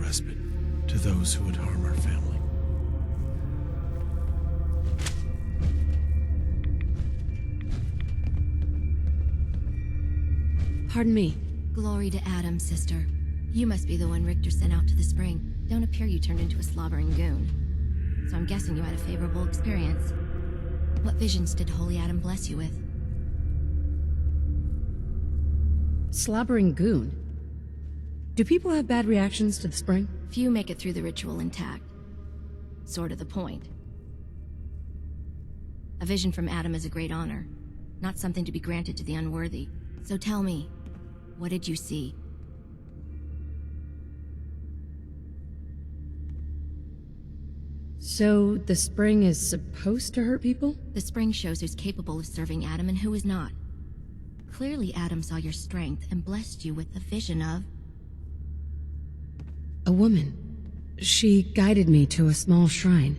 respite to those who would harm our family. Pardon me. Glory to Adam, sister. You must be the one Richter sent out to the spring. Don't appear you turned into a slobbering goon. So I'm guessing you had a favorable experience. What visions did Holy Adam bless you with? Slobbering goon. Do people have bad reactions to the spring? Few make it through the ritual intact. Sort of the point. A vision from Adam is a great honor, not something to be granted to the unworthy. So tell me, what did you see? So, the spring is supposed to hurt people? The spring shows who's capable of serving Adam and who is not. Clearly Adam saw your strength and blessed you with a vision of... A woman. She guided me to a small shrine.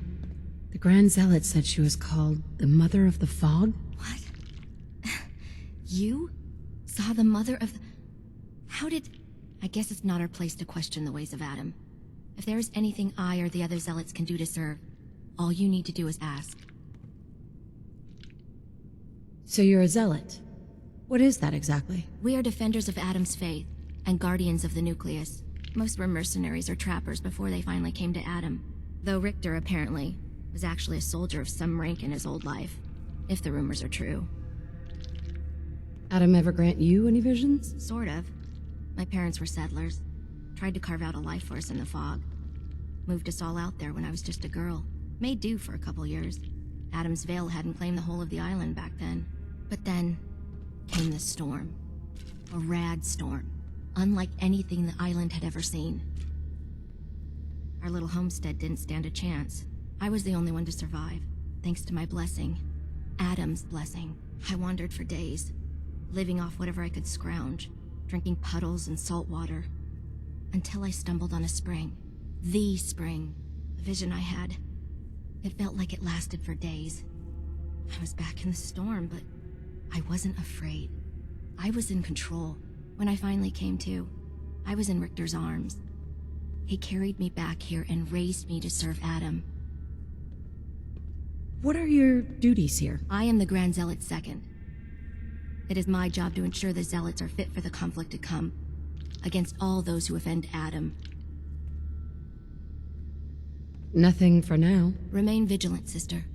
The Grand Zealot said she was called the Mother of the Fog? What? You saw the Mother of the... How did... I guess it's not our place to question the ways of Adam. If there is anything I or the other Zealots can do to serve, all you need to do is ask. So you're a Zealot. What is that exactly? We are defenders of Adam's faith, and guardians of the nucleus. Most were mercenaries or trappers before they finally came to Adam. Though Richter, apparently, was actually a soldier of some rank in his old life, if the rumors are true. Adam ever grant you any visions? Sort of. My parents were settlers. Tried to carve out a life for us in the fog. Moved us all out there when I was just a girl. Made do for a couple years. Adam's Veil hadn't claimed the whole of the island back then. But then came the storm. A rad storm. Unlike anything the island had ever seen. Our little homestead didn't stand a chance. I was the only one to survive, thanks to my blessing. Adam's blessing. I wandered for days, living off whatever I could scrounge, drinking puddles and salt water, until I stumbled on a spring. The spring. The vision I had. It felt like it lasted for days. I was back in the storm, but I wasn't afraid. I was in control. When I finally came to, I was in Richter's arms. He carried me back here and raised me to serve Adam. What are your duties here? I am the Grand Zealot Second. It is my job to ensure the Zealots are fit for the conflict to come, against all those who offend Adam. Nothing for now. Remain vigilant, sister.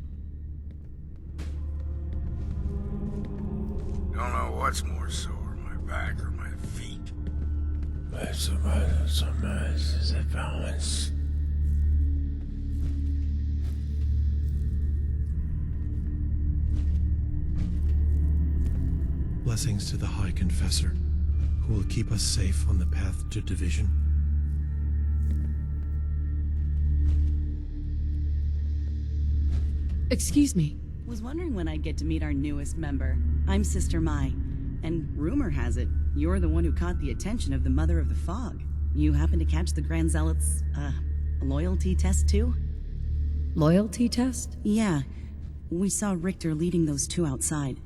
Don't know what's more sore, my back or my feet. Blessings to the High Confessor, who will keep us safe on the path to division. Excuse me. Was wondering when I'd get to meet our newest member. I'm Sister Mai, and rumor has it, you're the one who caught the attention of the Mother of the Fog. You happen to catch the Grand Zealot's, loyalty test too? Loyalty test? Yeah. We saw Richter leading those two outside.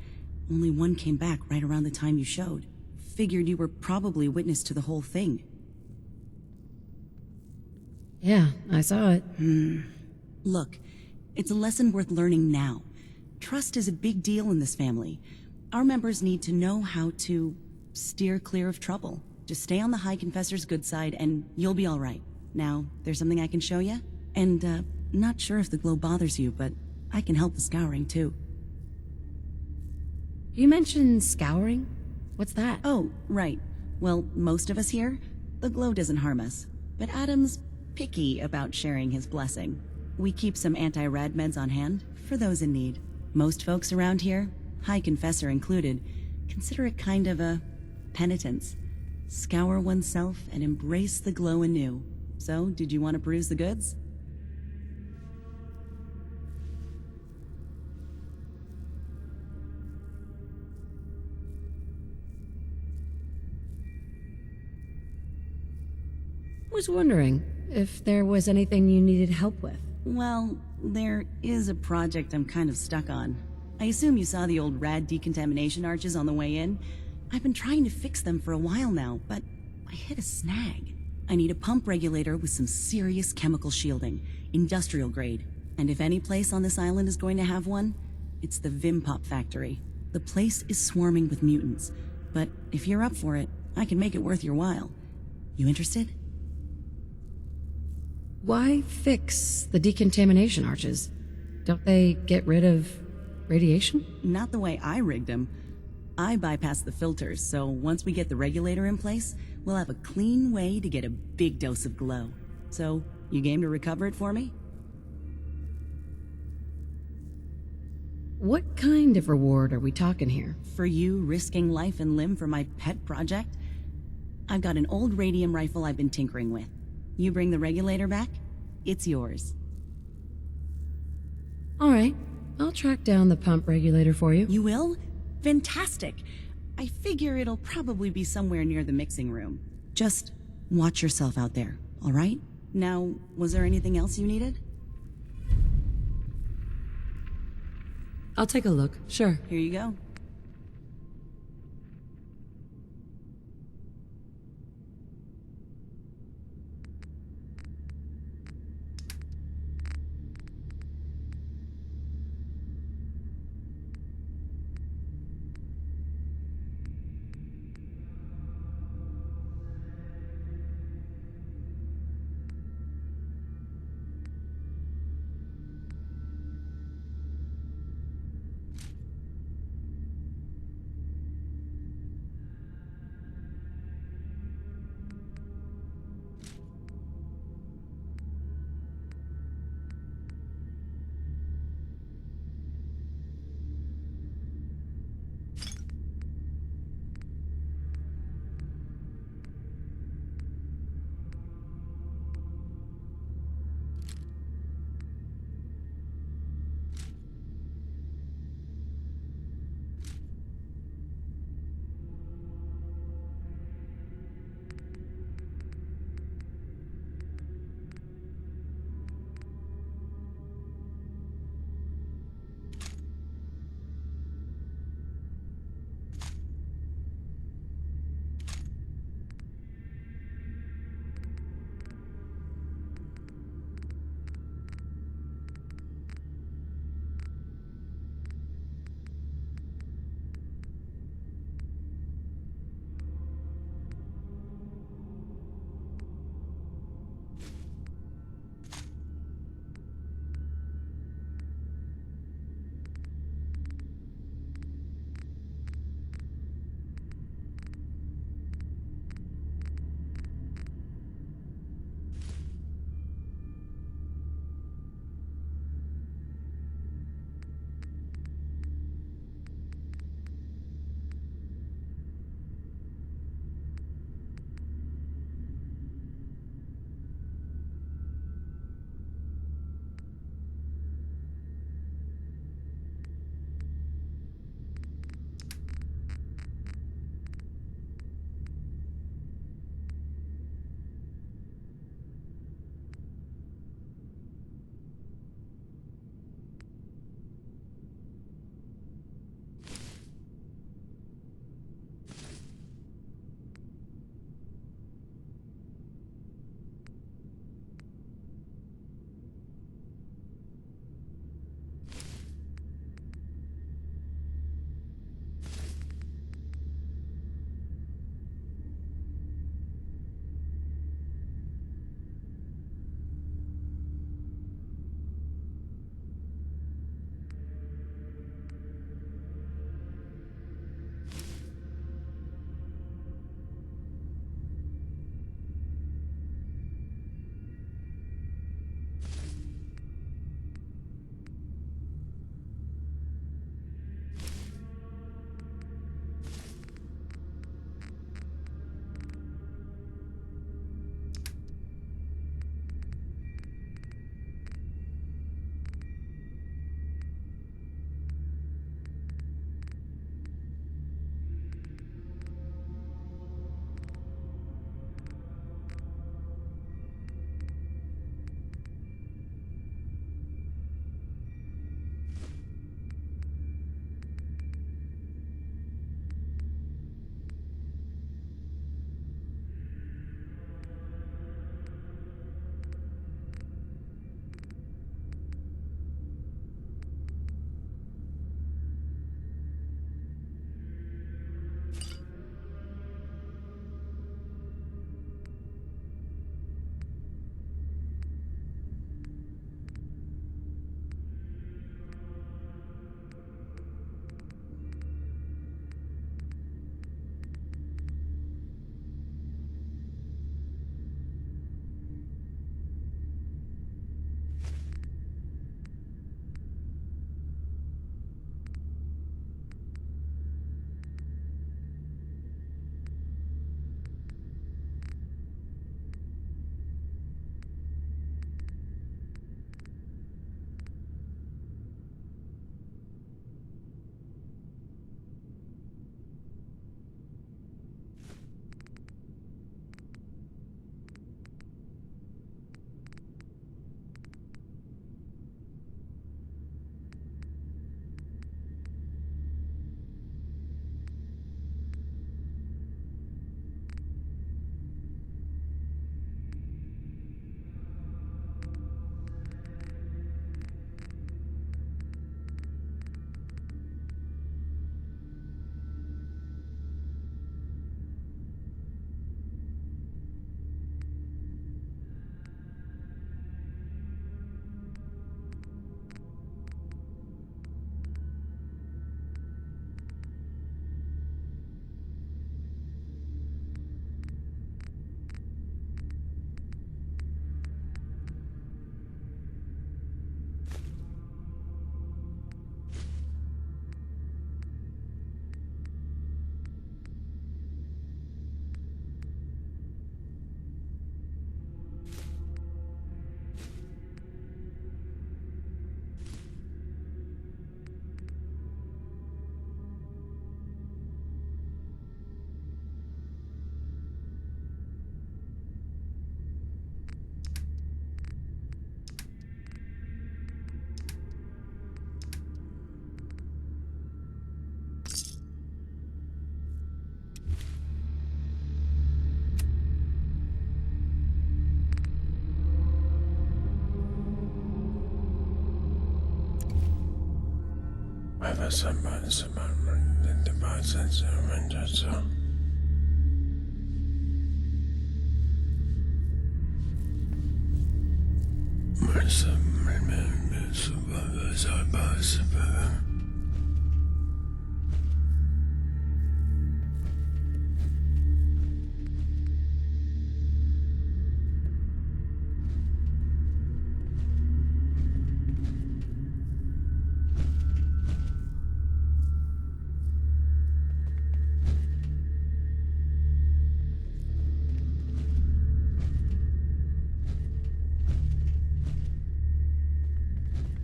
Only one came back right around the time you showed. Figured you were probably witness to the whole thing. Yeah, I saw it. Look, it's a lesson worth learning now. Trust is a big deal in this family. Our members need to know how to steer clear of trouble. Just stay on the High Confessor's good side and you'll be all right. Now, there's something I can show you? And, not sure if the glow bothers you, but I can help the scouring too. You mentioned scouring? What's that? Oh, right. Well, most of us here, the glow doesn't harm us. But Adam's picky about sharing his blessing. We keep some anti-rad meds on hand for those in need. Most folks around here, High Confessor included, consider it kind of a penitence. Scour oneself and embrace the glow anew. So, did you want to peruse the goods? Was wondering if there was anything you needed help with. Well, there is a project I'm kind of stuck on. I assume you saw the old rad decontamination arches on the way in. I've been trying to fix them for a while now, but I hit a snag. I need a pump regulator with some serious chemical shielding, industrial grade. And if any place on this island is going to have one, it's the Vimpop factory. The place is swarming with mutants, but if you're up for it, I can make it worth your while. You interested? Why fix the decontamination arches? Don't they get rid of radiation? Not the way I rigged them. I bypassed the filters, so once we get the regulator in place, we'll have a clean way to get a big dose of glow. So, you game to recover it for me? What kind of reward are we talking here? For you risking life and limb for my pet project? I've got an old radium rifle I've been tinkering with. You bring the regulator back, it's yours. All right, I'll track down the pump regulator for you. You will? Fantastic. I figure it'll probably be somewhere near the mixing room. Just watch yourself out there, all right? Now, was there anything else you needed? I'll take a look, sure. Here you go.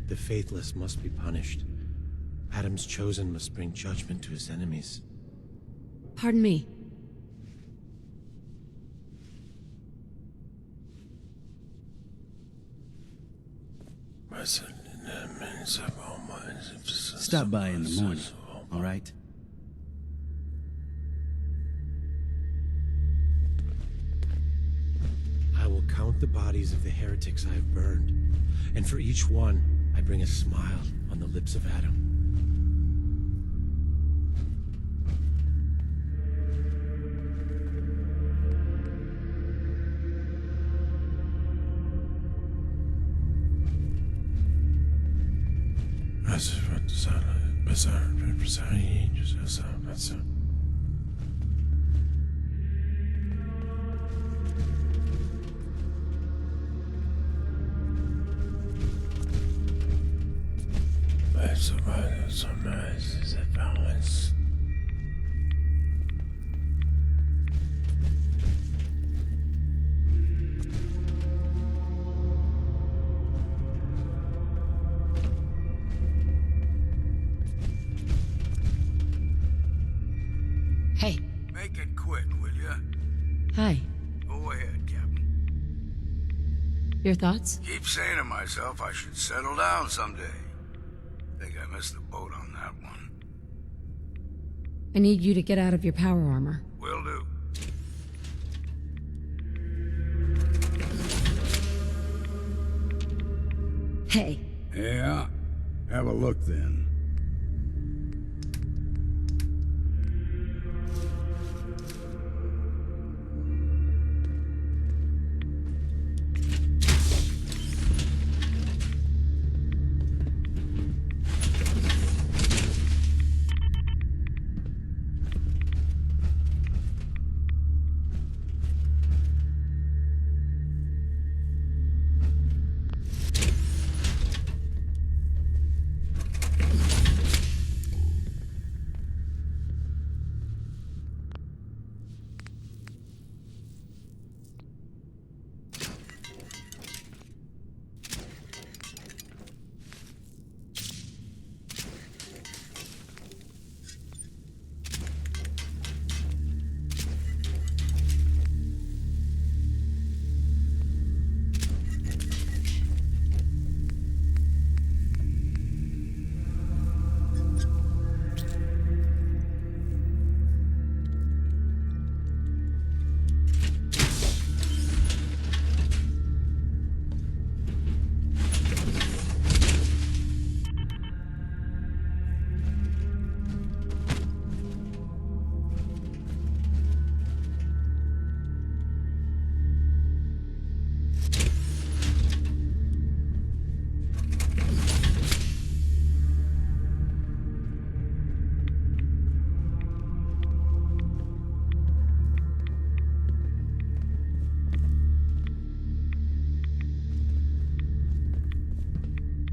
The faithless must be punished. Adam's chosen must bring judgment to his enemies. Pardon me. Stop by in the morning, all right? I will count the bodies of the heretics I have burned, and for each one, I bring a smile on the lips of Adam. Hey. Make it quick, will ya? Hi. Go ahead, Captain. Your thoughts? Keep saying to myself I should settle down someday. Think I missed the boat on that one. I need you to get out of your power armor. Will do. Hey. Yeah, have a look then.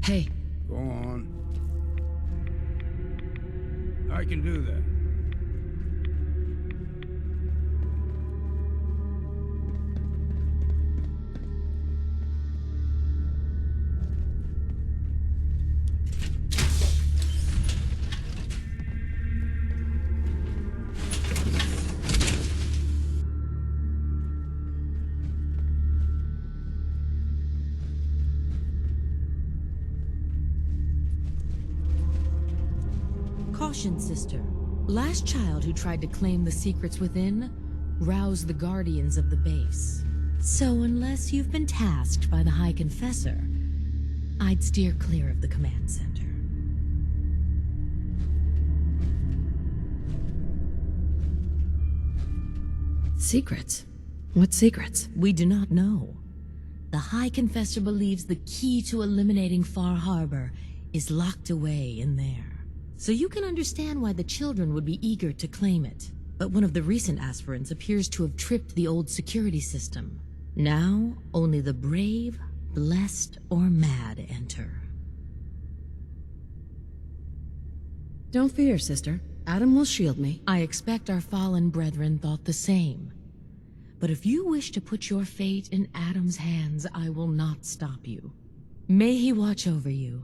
Hey. Go on. I can do that. Caution, sister. Last child who tried to claim the secrets within roused the guardians of the base. So unless you've been tasked by the High Confessor, I'd steer clear of the command center. Secrets? What secrets? We do not know. The High Confessor believes the key to eliminating Far Harbor is locked away in there. So you can understand why the children would be eager to claim it. But one of the recent aspirants appears to have tripped the old security system. Now, only the brave, blessed, or mad enter. Don't fear, sister. Adam will shield me. I expect our fallen brethren thought the same. But if you wish to put your fate in Adam's hands, I will not stop you. May he watch over you.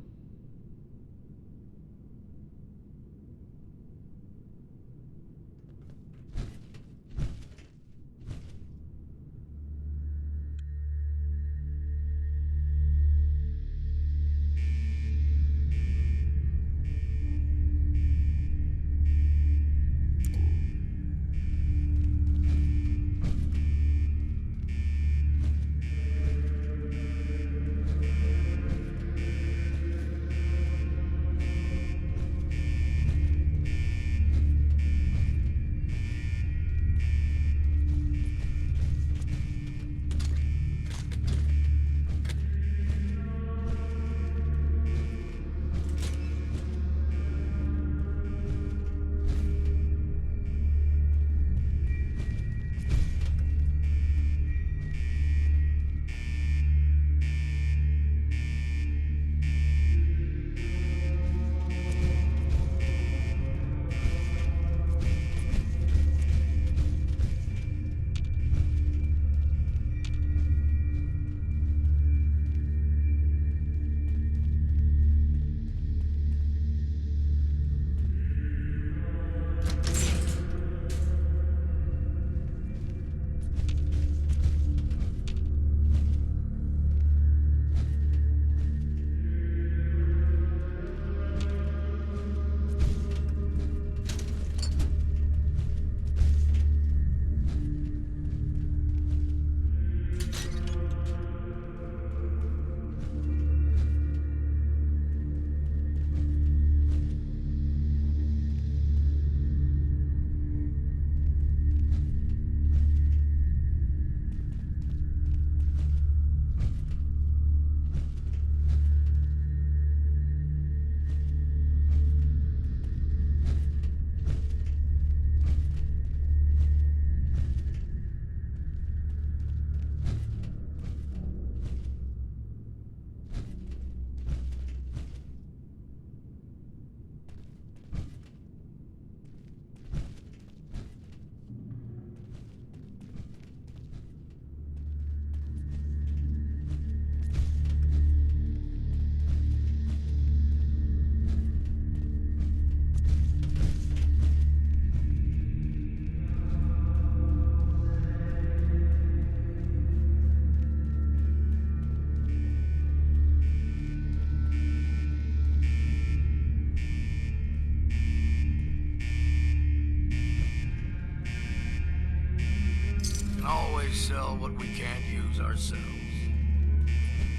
Always sell what we can't use ourselves.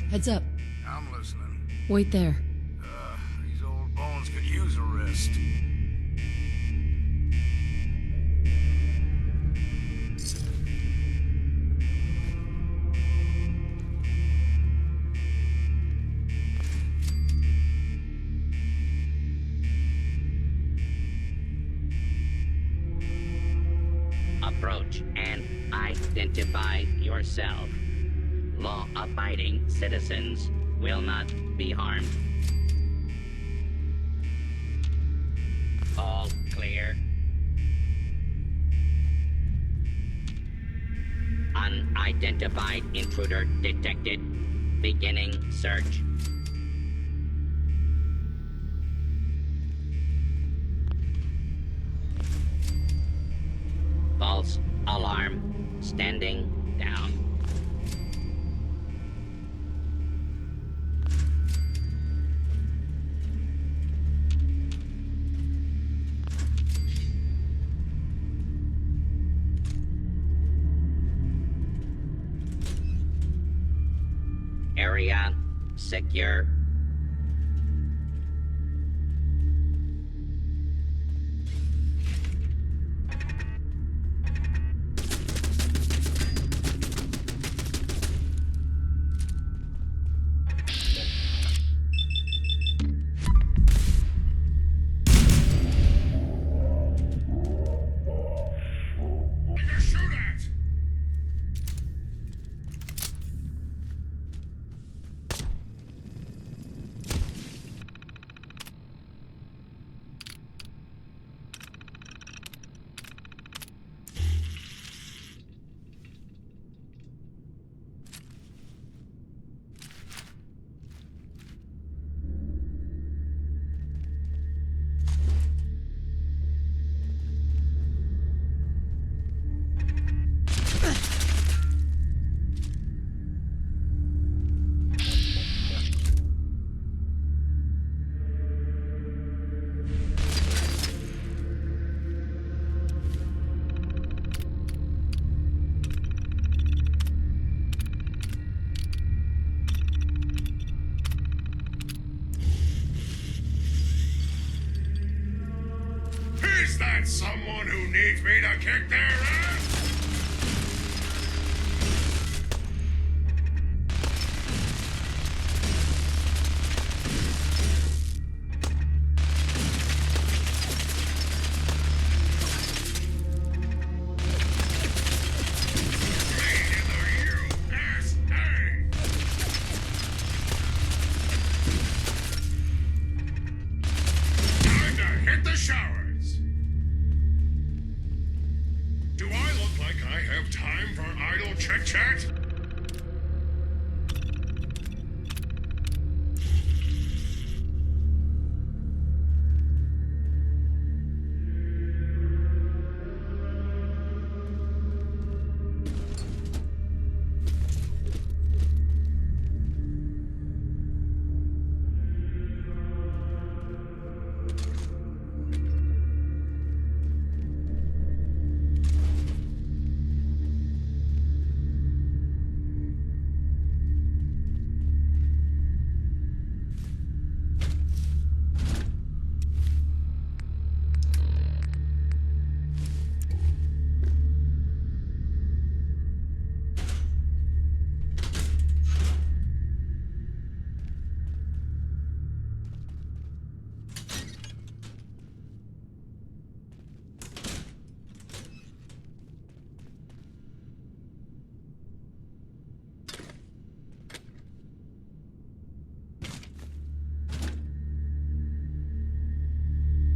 Heads up. I'm listening. Wait there. These old bones could use a rest. Approach and identify yourself. Law-abiding citizens will not be harmed. All clear. Unidentified intruder detected. Beginning search. False alarm. Standing down. Area secure. someone who needs me to kick their ass? Time to hit the showers. Do I look like I have time for idle chit-chat?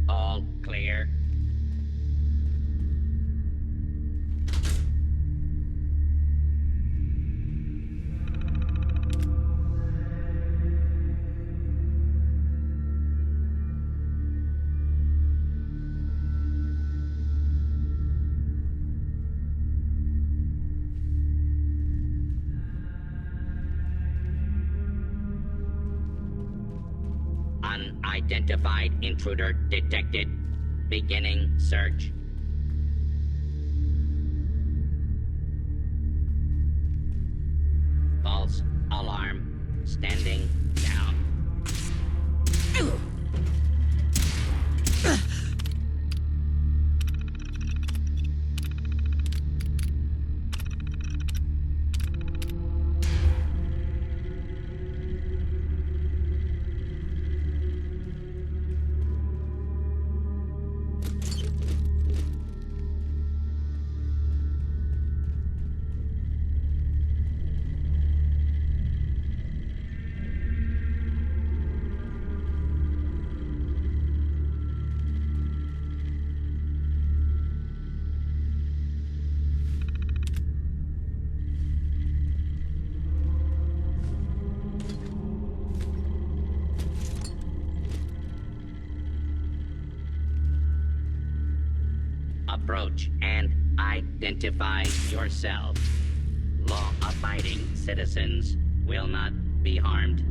All clear. Unidentified intruder detected. Beginning search. False alarm. Standing down. Approach and identify yourself. Law-abiding citizens will not be harmed.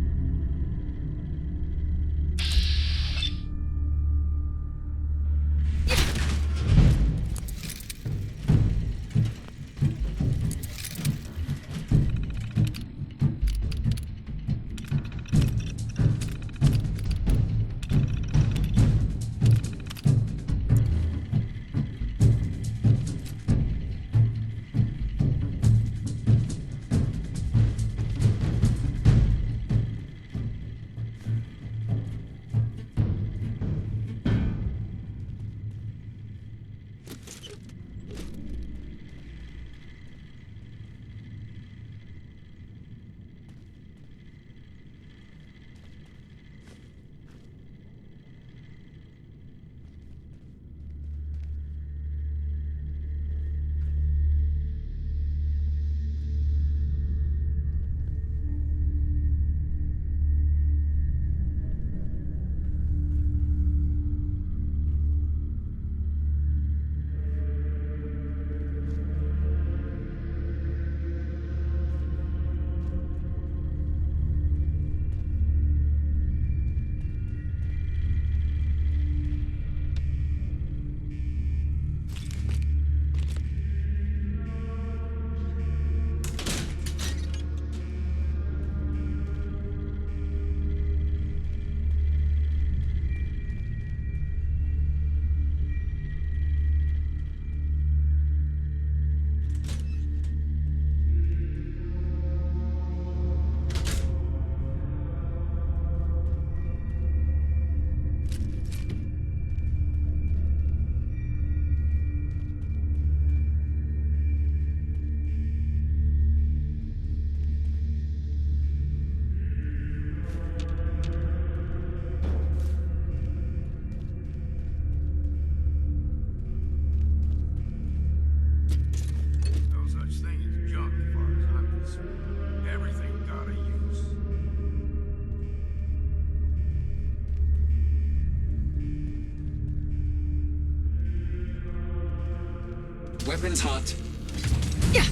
Weapons hot. Yeah.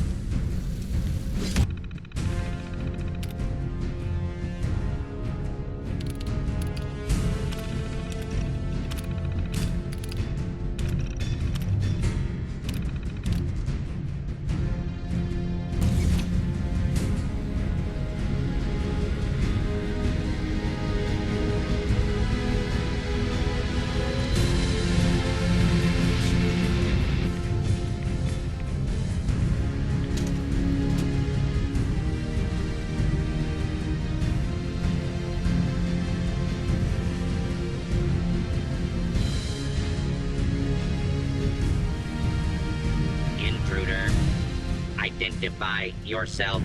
Intruder, identify yourself.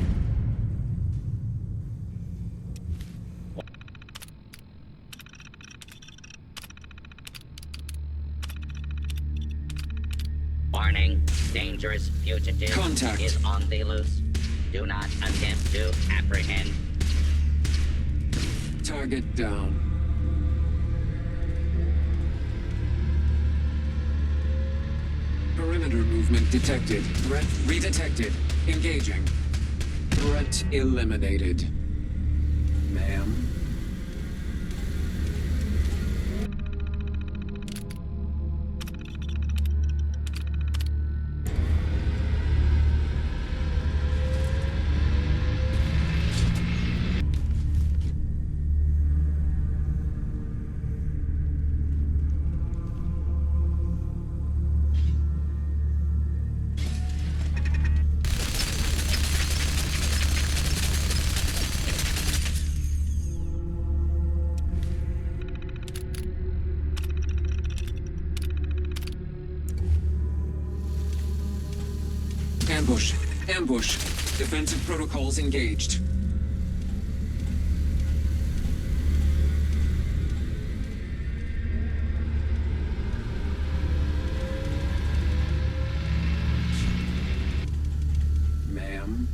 Warning, dangerous fugitive Contact. is on the loose. Do not attempt to apprehend. Target down. Perimeter movement detected. Threat redetected. Engaging. Threat eliminated. Ma'am. Ambush. Ambush. Defensive protocols engaged. Ma'am.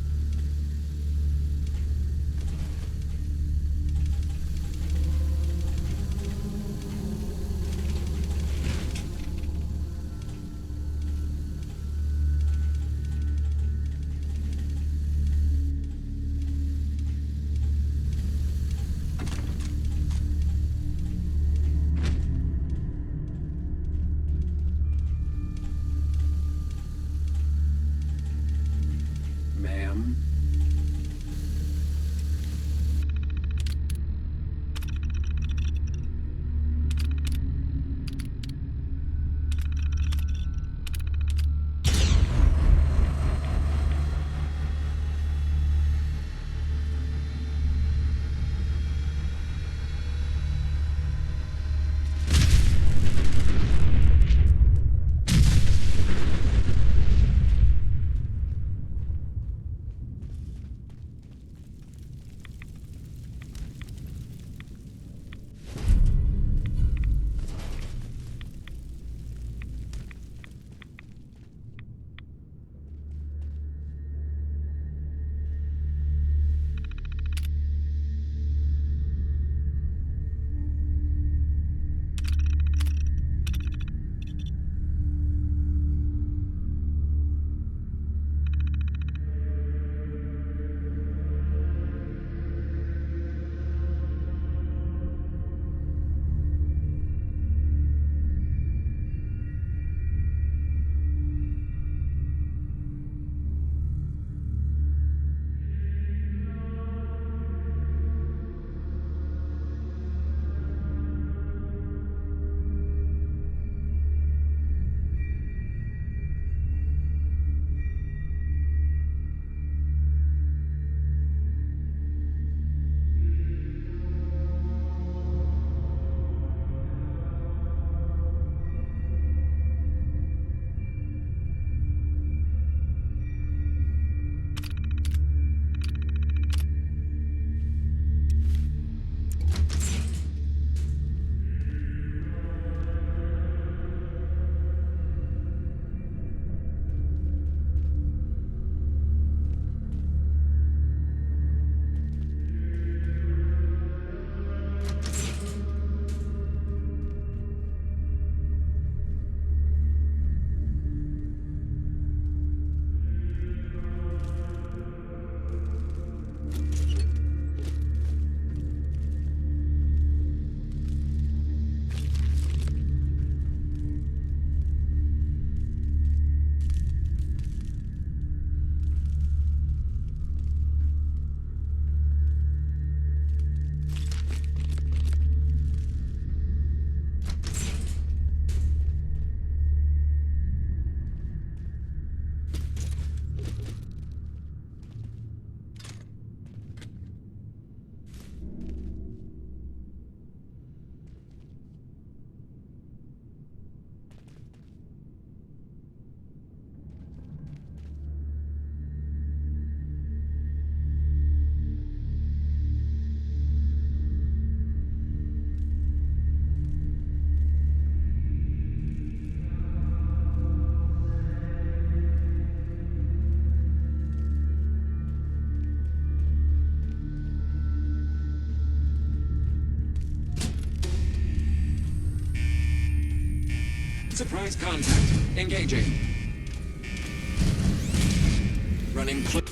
Surprise contact. Engaging. Running clear.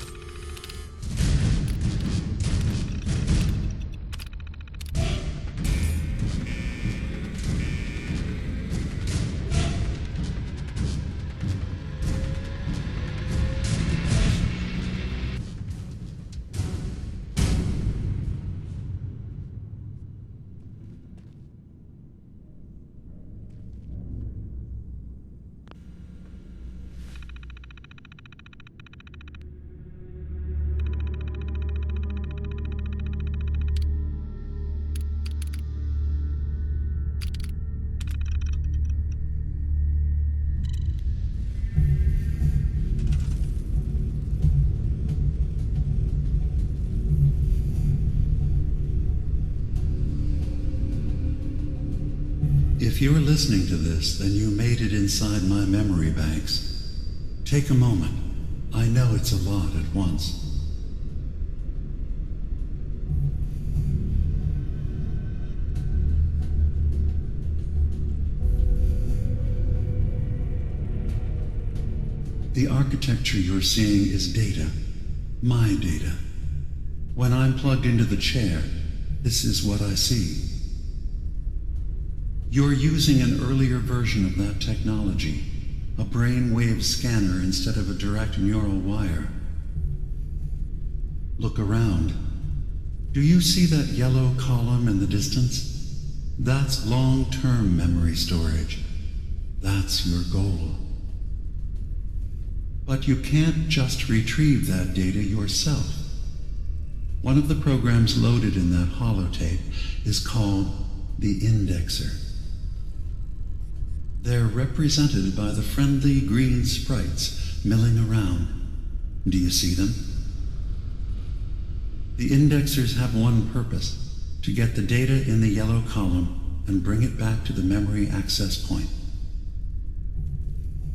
If you're listening to this, then you made it inside my memory banks. Take a moment. I know it's a lot at once. The architecture you're seeing is data. My data. When I'm plugged into the chair, this is what I see. You're using an earlier version of that technology, a brainwave scanner instead of a direct neural wire. Look around. Do you see that yellow column in the distance? That's long-term memory storage. That's your goal. But you can't just retrieve that data yourself. One of the programs loaded in that holotape is called the indexer. They're represented by the friendly green sprites milling around. Do you see them? The indexers have one purpose: to get the data in the yellow column and bring it back to the memory access point.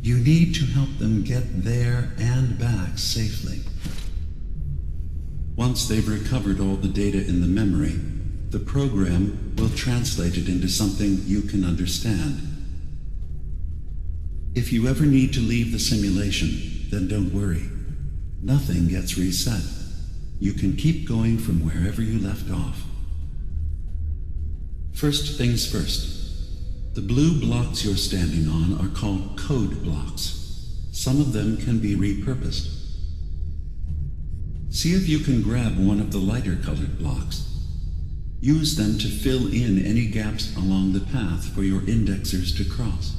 You need to help them get there and back safely. Once they've recovered all the data in the memory, the program will translate it into something you can understand. If you ever need to leave the simulation, then don't worry. Nothing gets reset. You can keep going from wherever you left off. First things first. The blue blocks you're standing on are called code blocks. Some of them can be repurposed. See if you can grab one of the lighter colored blocks. Use them to fill in any gaps along the path for your indexers to cross.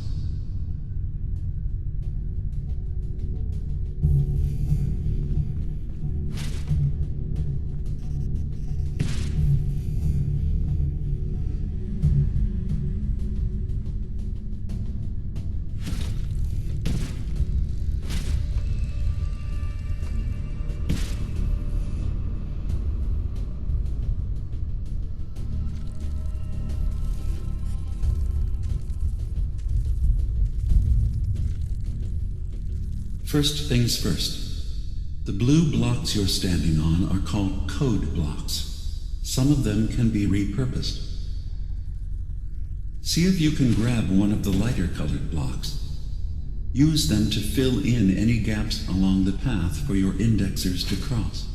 First things first. The blue blocks you're standing on are called code blocks. Some of them can be repurposed. See if you can grab one of the lighter colored blocks. Use them to fill in any gaps along the path for your indexers to cross.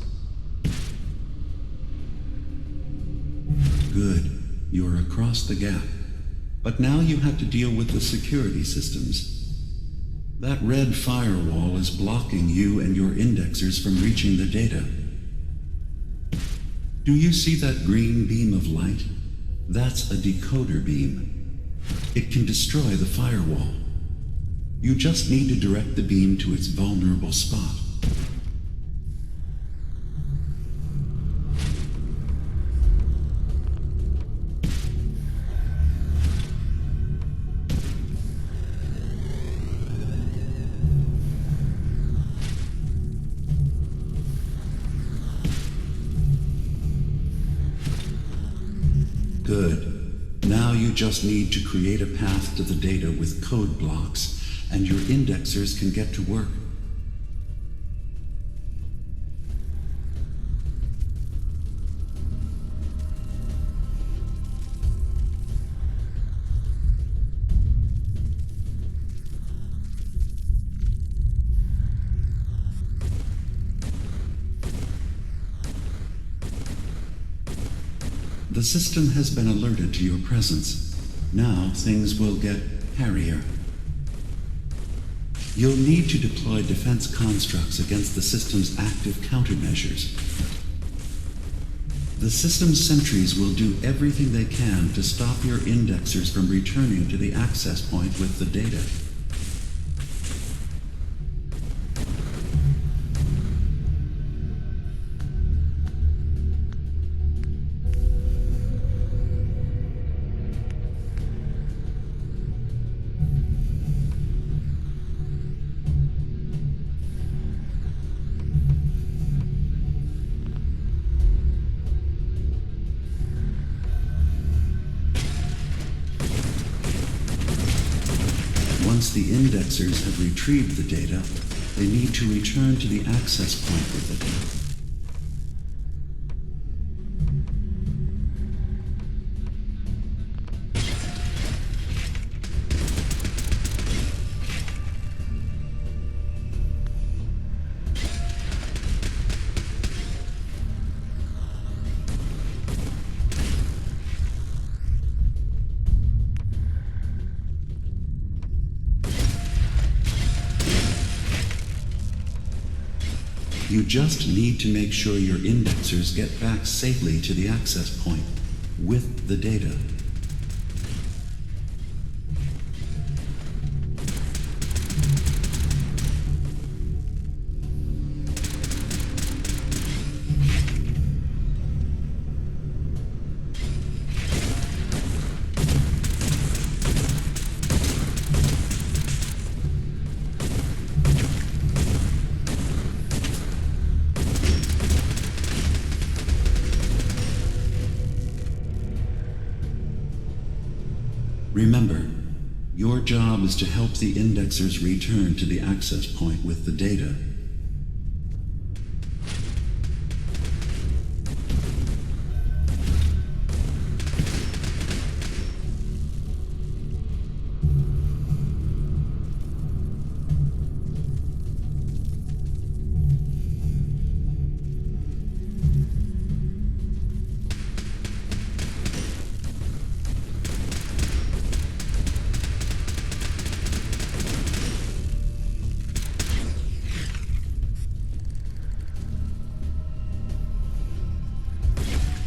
Good. You're across the gap. But now you have to deal with the security systems. That red firewall is blocking you and your indexers from reaching the data. Do you see that green beam of light? That's a decoder beam. It can destroy the firewall. You just need to direct the beam to its vulnerable spot. Good. Now you just need to create a path to the data with code blocks, and your indexers can get to work. The system has been alerted to your presence. Now things will get hairier. You'll need to deploy defense constructs against the system's active countermeasures. The system's sentries will do everything they can to stop your indexers from returning to the access point with the data. Once the indexers have retrieved the data, they need to return to the access point with it. You just need to make sure your indexers get back safely to the access point with the data. Remember, your job is to help the indexers return to the access point with the data.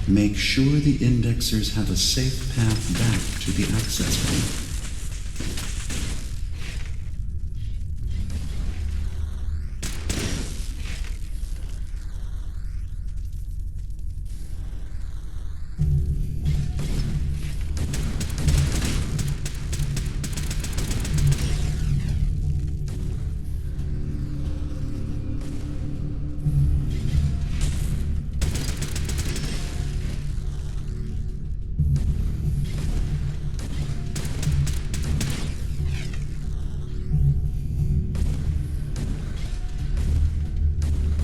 Make sure the indexers have a safe path back to the access point.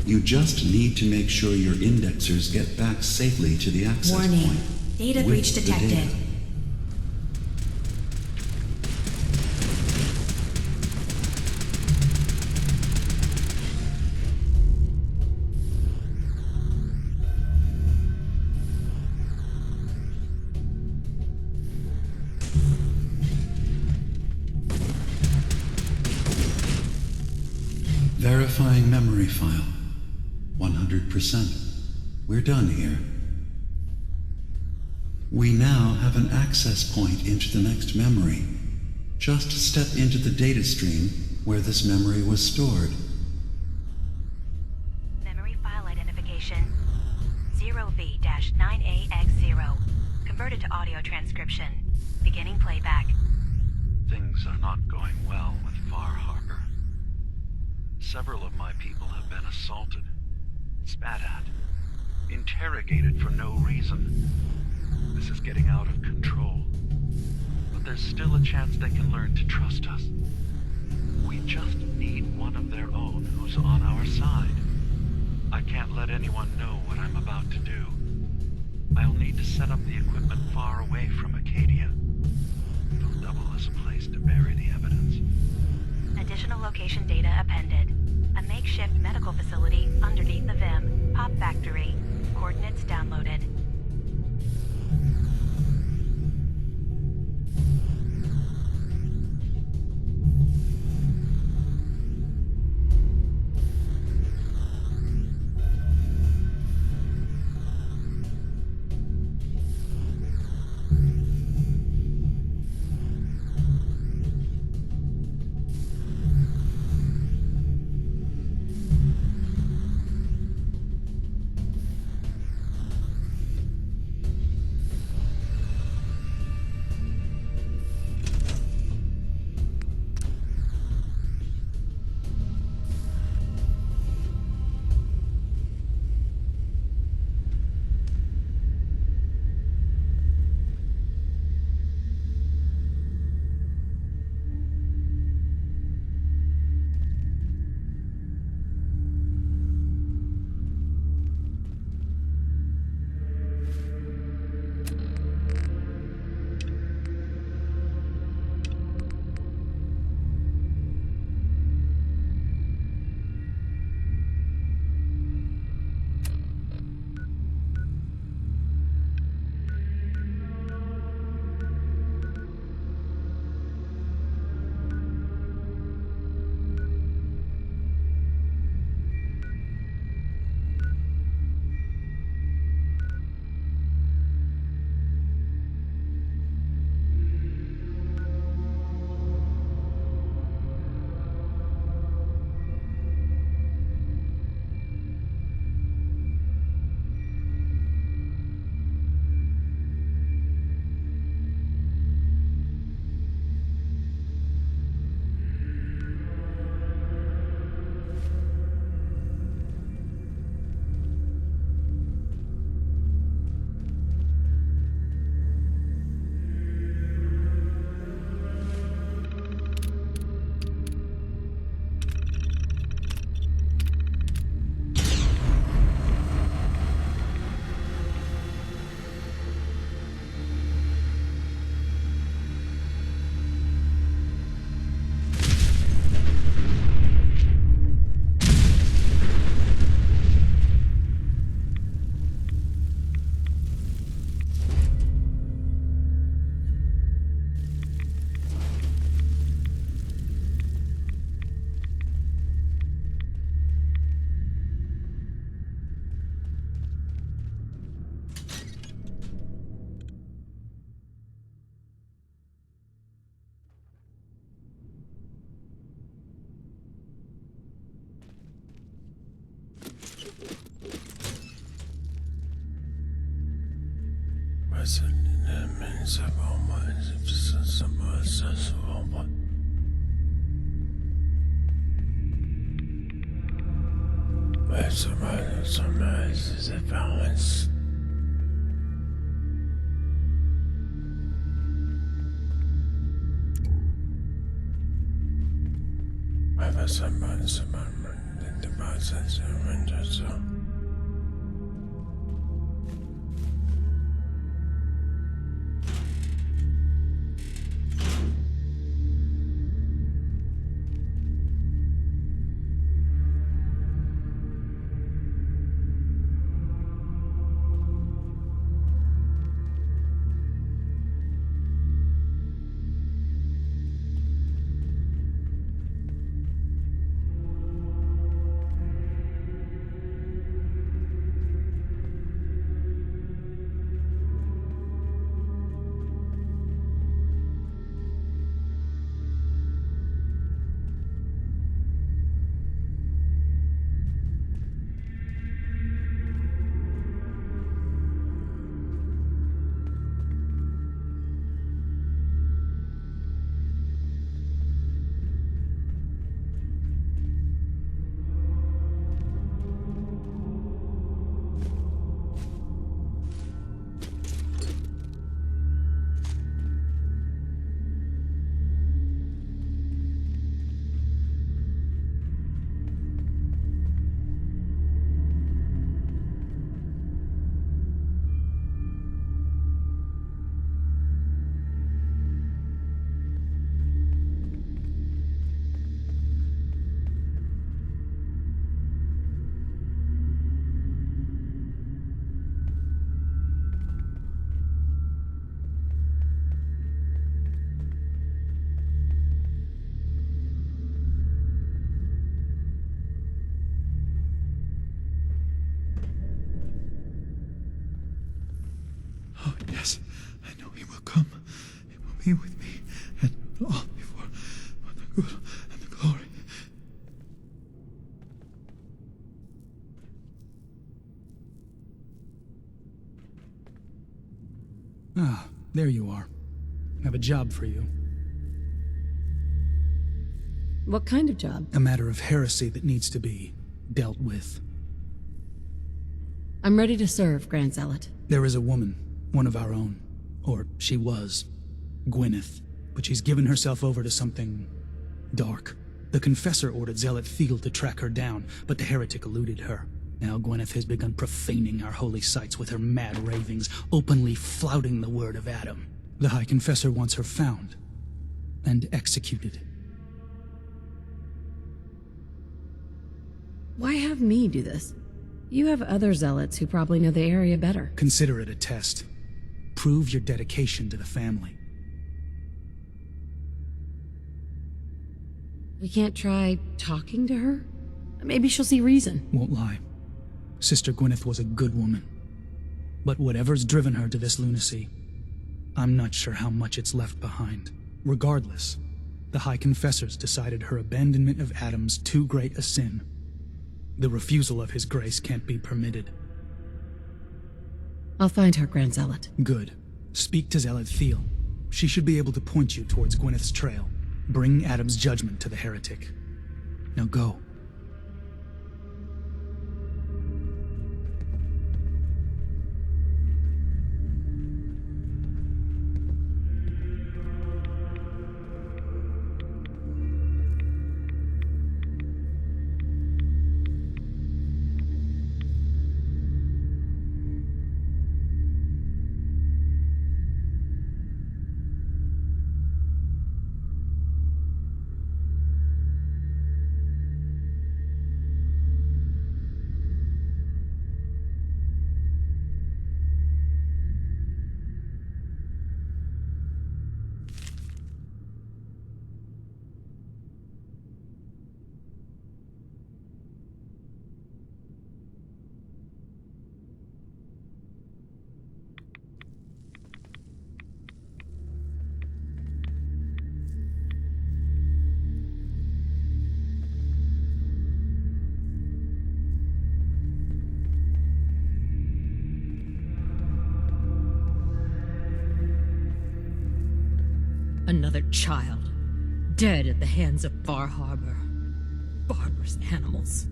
You just need to make sure your indexers get back safely to the access Warning. point. Data with breach the detected. data. Verifying memory file. 100%. We're done here. We now have an access point into the next memory. Just step into the data stream where this memory was stored. Memory file identification 0V-9AX0. Converted to audio transcription. Beginning playback. Things are not going well with Far Harbor. Several of my people have been assaulted, spat at, interrogated for no reason. This is getting out of control. But there's still a chance they can learn to trust us. We just need one of their own who's on our side. I can't let anyone know what I'm about to do. I'll need to set up the equipment far away from Acadia. It'll double as a place to bury the evidence. Additional location data appended. A makeshift medical facility underneath the VIM. Pop factory. Coordinates downloaded. Oh, yes, I know he will come. He will be with me, and all before the good and the glory. Ah, there you are. I have a job for you. What kind of job? A matter of heresy that needs to be dealt with. I'm ready to serve, Grand Zealot. There is a woman, one of our own. Or she was. Gwyneth. But she's given herself over to something dark. The Confessor ordered Zealot Thiel to track her down, but the heretic eluded her. Now Gwyneth has begun profaning our holy sites with her mad ravings, openly flouting the word of Adam. The High Confessor wants her found and executed. Why have me do this? You have other zealots who probably know the area better. Consider it a test. Prove your dedication to the family. We can't try talking to her? Maybe she'll see reason. Won't lie. Sister Gwyneth was a good woman. But whatever's driven her to this lunacy, I'm not sure how much it's left behind. Regardless, the High Confessors decided her abandonment of Adam's too great a sin. The refusal of his grace can't be permitted. I'll find her, Grand Zealot. Good. Speak to Zealot Thiel. She should be able to point you towards Gwyneth's trail. Bring Adam's judgment to the heretic. Now go. Another child, dead at the hands of Far Harbor. Barbarous animals.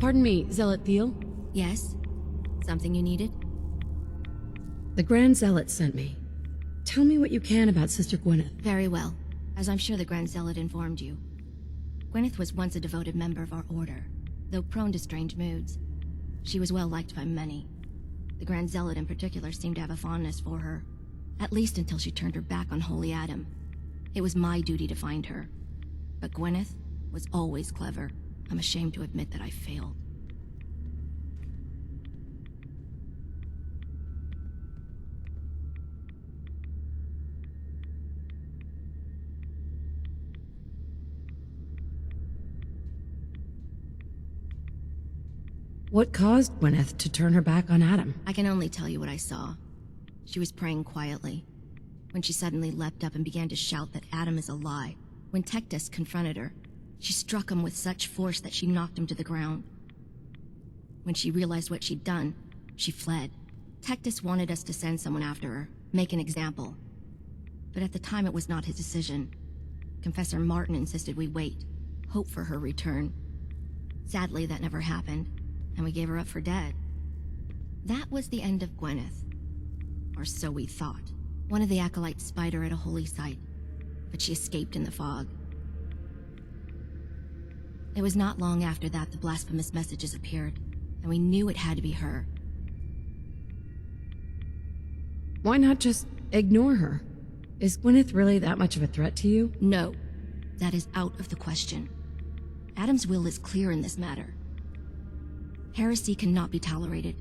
Pardon me, Zealot Thiel? Yes? Something you needed? The Grand Zealot sent me. Tell me what you can about Sister Gwyneth. Very well, as I'm sure the Grand Zealot informed you. Gwyneth was once a devoted member of our order, though prone to strange moods. She was well liked by many. The Grand Zealot in particular seemed to have a fondness for her, at least until she turned her back on Holy Adam. It was my duty to find her. But Gwyneth was always clever. I'm ashamed to admit that I failed. What caused Gwyneth to turn her back on Adam? I can only tell you what I saw. She was praying quietly, when she suddenly leapt up and began to shout that Adam is a lie. When Tectus confronted her, she struck him with such force that she knocked him to the ground. When she realized what she'd done, she fled. Tectus wanted us to send someone after her, make an example. But at the time it was not his decision. Confessor Martin insisted we wait, hope for her return. Sadly, that never happened, and we gave her up for dead. That was the end of Gwyneth. Or so we thought. One of the acolytes spied her at a holy site, but she escaped in the fog. It was not long after that the blasphemous messages appeared, and we knew it had to be her. Why not just ignore her? Is Gwyneth really that much of a threat to you? No, that is out of the question. Adam's will is clear in this matter. Heresy cannot be tolerated.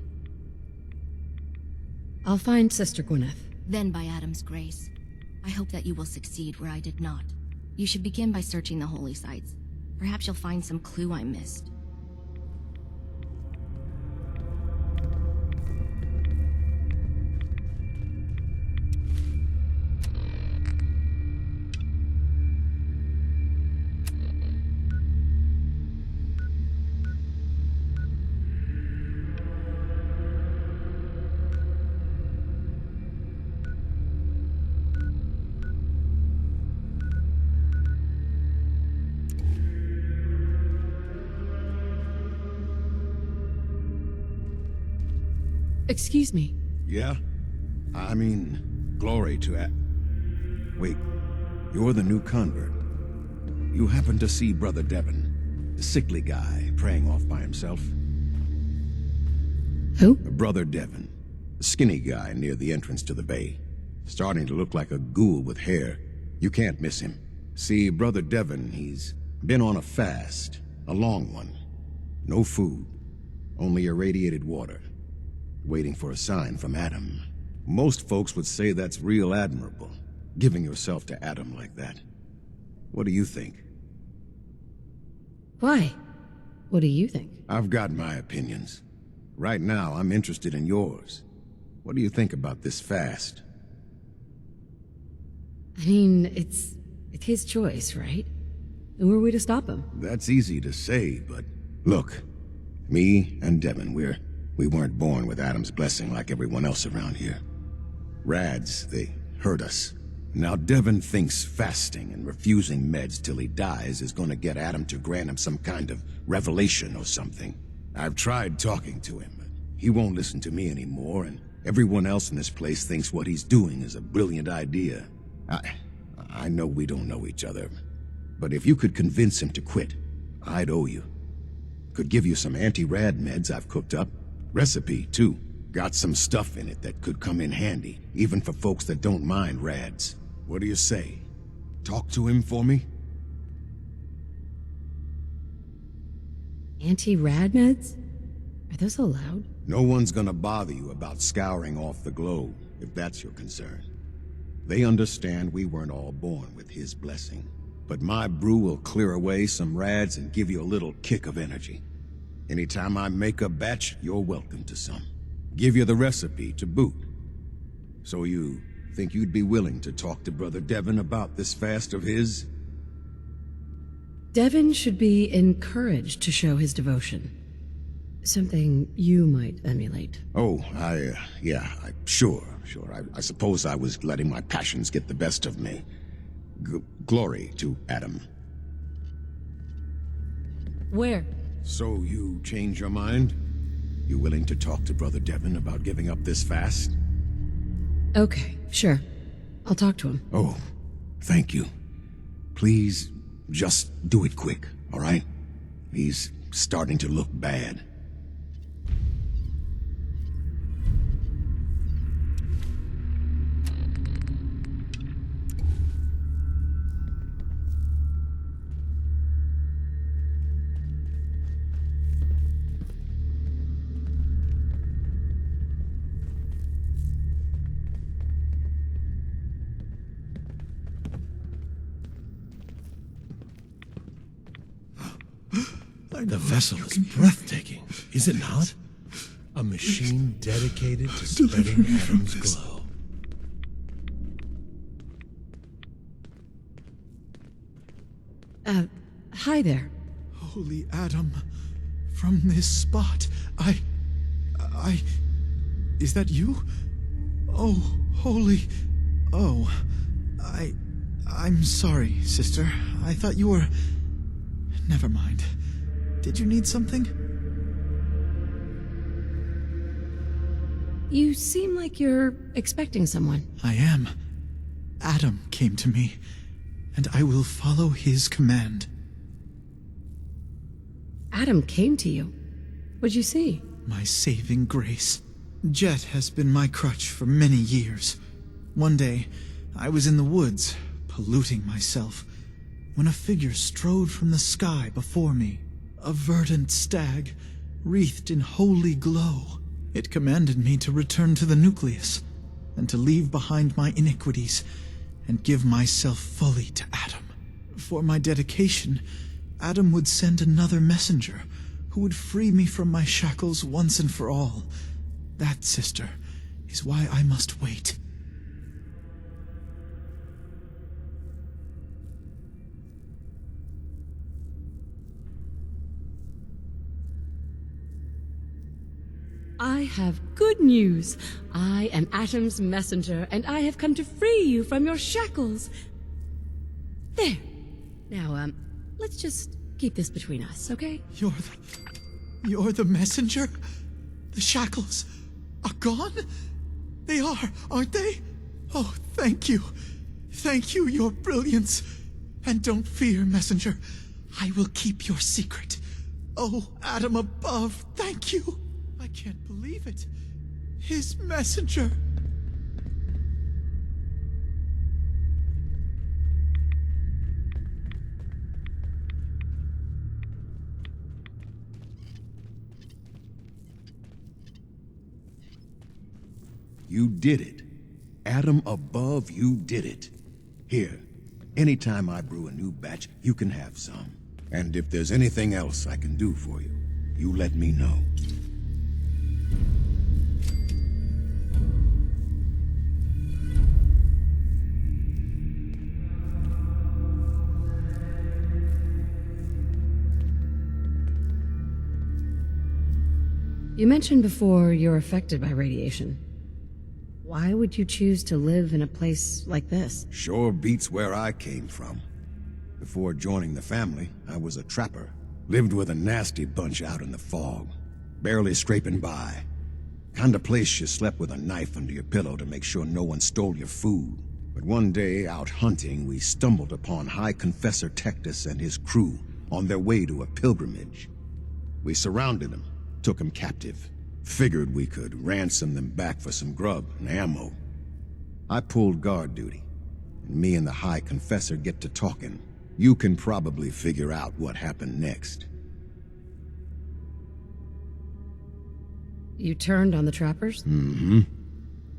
I'll find Sister Gwyneth. Then by Adam's grace, I hope that you will succeed where I did not. You should begin by searching the holy sites. Perhaps you'll find some clue I missed. Excuse me. Yeah? I mean, glory to Wait, you're the new convert. You happen to see Brother Devon, the sickly guy praying off by himself? Who? Brother Devon, the skinny guy near the entrance to the bay. Starting to look like a ghoul with hair. You can't miss him. See, Brother Devon, he's been on a fast, a long one. No food, only irradiated water. Waiting for a sign from Adam. Most folks would say that's real admirable, giving yourself to Adam like that. What do you think? Why? What do you think? I've got my opinions. Right now, I'm interested in yours. What do you think about this fast? I mean, it's his choice, right? Who are we to stop him? That's easy to say, but look, me and Devon, we weren't born with Adam's blessing like everyone else around here. Rads, they hurt us. Now Devon thinks fasting and refusing meds till he dies is gonna get Adam to grant him some kind of revelation or something. I've tried talking to him, but he won't listen to me anymore, and Everyone else in this place thinks what he's doing is a brilliant idea. I know we don't know each other, but if you could convince him to quit, I'd owe you. Could give you some anti-rad meds I've cooked up. Recipe, too. Got some stuff in it that could come in handy, even for folks that don't mind rads. What do you say? Talk to him for me? Anti-rad meds? Are those allowed? No one's gonna bother you about scouring off the globe, if that's your concern. They understand we weren't all born with his blessing. But my brew will clear away some rads and give you a little kick of energy. Anytime I make a batch, you're welcome to some. Give you the recipe to boot. So you think you'd be willing to talk to Brother Devon about this fast of his? Devon should be encouraged to show his devotion. Something you might emulate. Oh, sure. I suppose I was letting my passions get the best of me. Glory to Adam. Where? So you change your mind? You willing to talk to Brother Devon about giving up this fast? Okay, sure. I'll talk to him. Oh, thank you. Please, just do it quick, all right? He's starting to look bad. The vessel is breathtaking, is it not? A machine dedicated to spreading Adam's glow. Hi there. Holy Adam, from this spot, is that you? Oh, holy, I'm sorry, sister. I thought you were... Never mind. Did you need something? You seem like you're expecting someone. I am. Adam came to me, and I will follow his command. Adam came to you? What'd you see? My saving grace. Jet has been my crutch for many years. One day, I was in the woods, polluting myself, when a figure strode from the sky before me. A verdant stag, wreathed in holy glow. It commanded me to return to the nucleus, and to leave behind my iniquities, and give myself fully to Adam. For my dedication, Adam would send another messenger, who would free me from my shackles once and for all. That, sister, is why I must wait. I have good news. I am Adam's messenger, and I have come to free you from your shackles. There. Now, let's just keep this between us, okay? You're the messenger? The shackles are gone? They are, aren't they? Oh, thank you. Thank you, your brilliance. And don't fear, messenger. I will keep your secret. Oh, Adam above, thank you. I can't believe it. His messenger. You did it. Adam above, you did it. Here, anytime I brew a new batch, you can have some. And if there's anything else I can do for you, you let me know. You mentioned before you're affected by radiation. Why would you choose to live in a place like this? Sure beats where I came from. Before joining the family, I was a trapper. Lived with a nasty bunch out in the fog, barely scraping by. Kind of place you slept with a knife under your pillow to make sure no one stole your food. But one day, out hunting, we stumbled upon High Confessor Tectus and his crew on their way to a pilgrimage. We surrounded them, took them captive, figured we could ransom them back for some grub and ammo. I pulled guard duty, and me and the High Confessor get to talking. You can probably figure out what happened next. You turned on the trappers? Mm-hmm.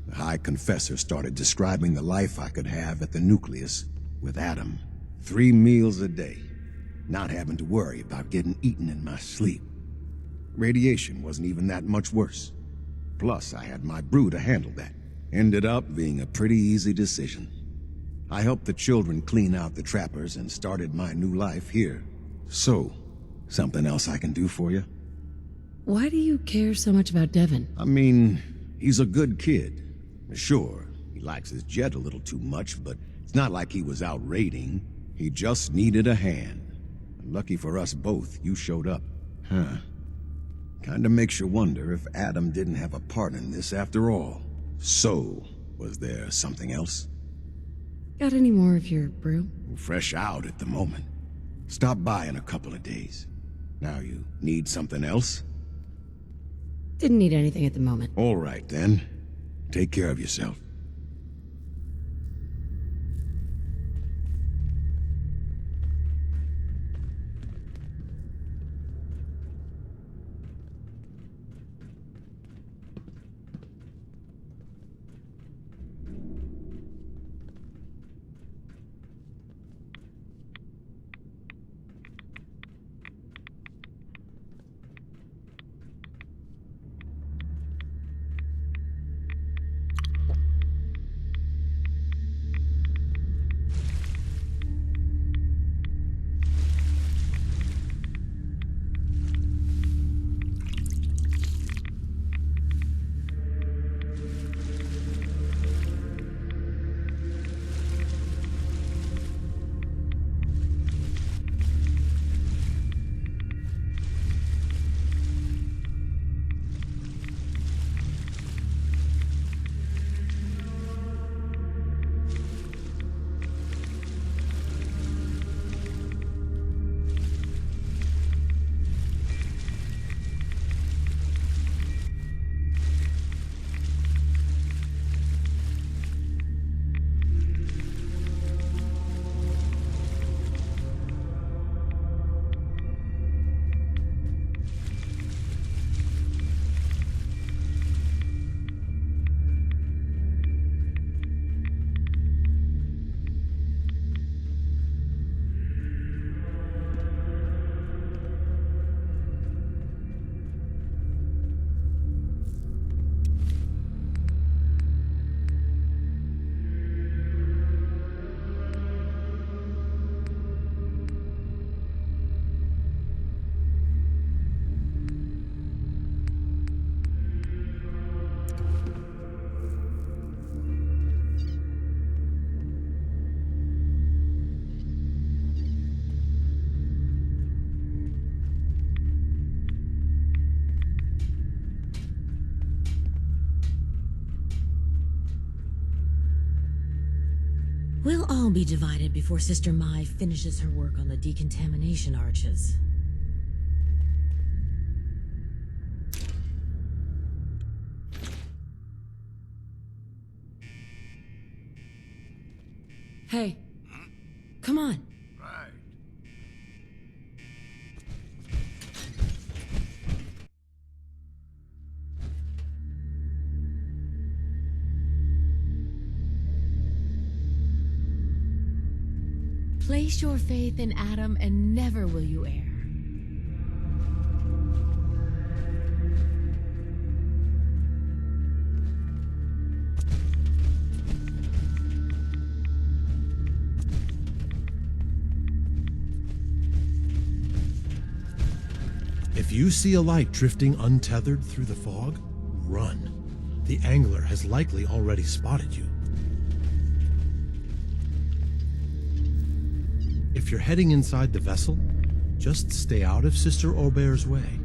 The High Confessor started describing the life I could have at the nucleus with Adam. 3 meals a day, not having to worry about getting eaten in my sleep. Radiation wasn't even that much worse. Plus, I had my brew to handle that. Ended up being a pretty easy decision. I helped the children clean out the trappers and started my new life here. So, something else I can do for you? Why do you care so much about Devon? I mean, he's a good kid. Sure, he likes his jet a little too much, but it's not like he was out raiding. He just needed a hand. And lucky for us both, you showed up. Huh. Kinda makes you wonder if Adam didn't have a part in this after all. So, was there something else? Got any more of your brew? Fresh out at the moment. Stop by in a couple of days. Now you need something else? Didn't need anything at the moment. All right, then. Take care of yourself. We'll all be divided before Sister Mai finishes her work on the decontamination arches. Hey, come on. Right. Place your faith in Adam and never will you err. If you see a light drifting untethered through the fog, run. The angler has likely already spotted you. If you're heading inside the vessel, just stay out of Sister Aubert's way.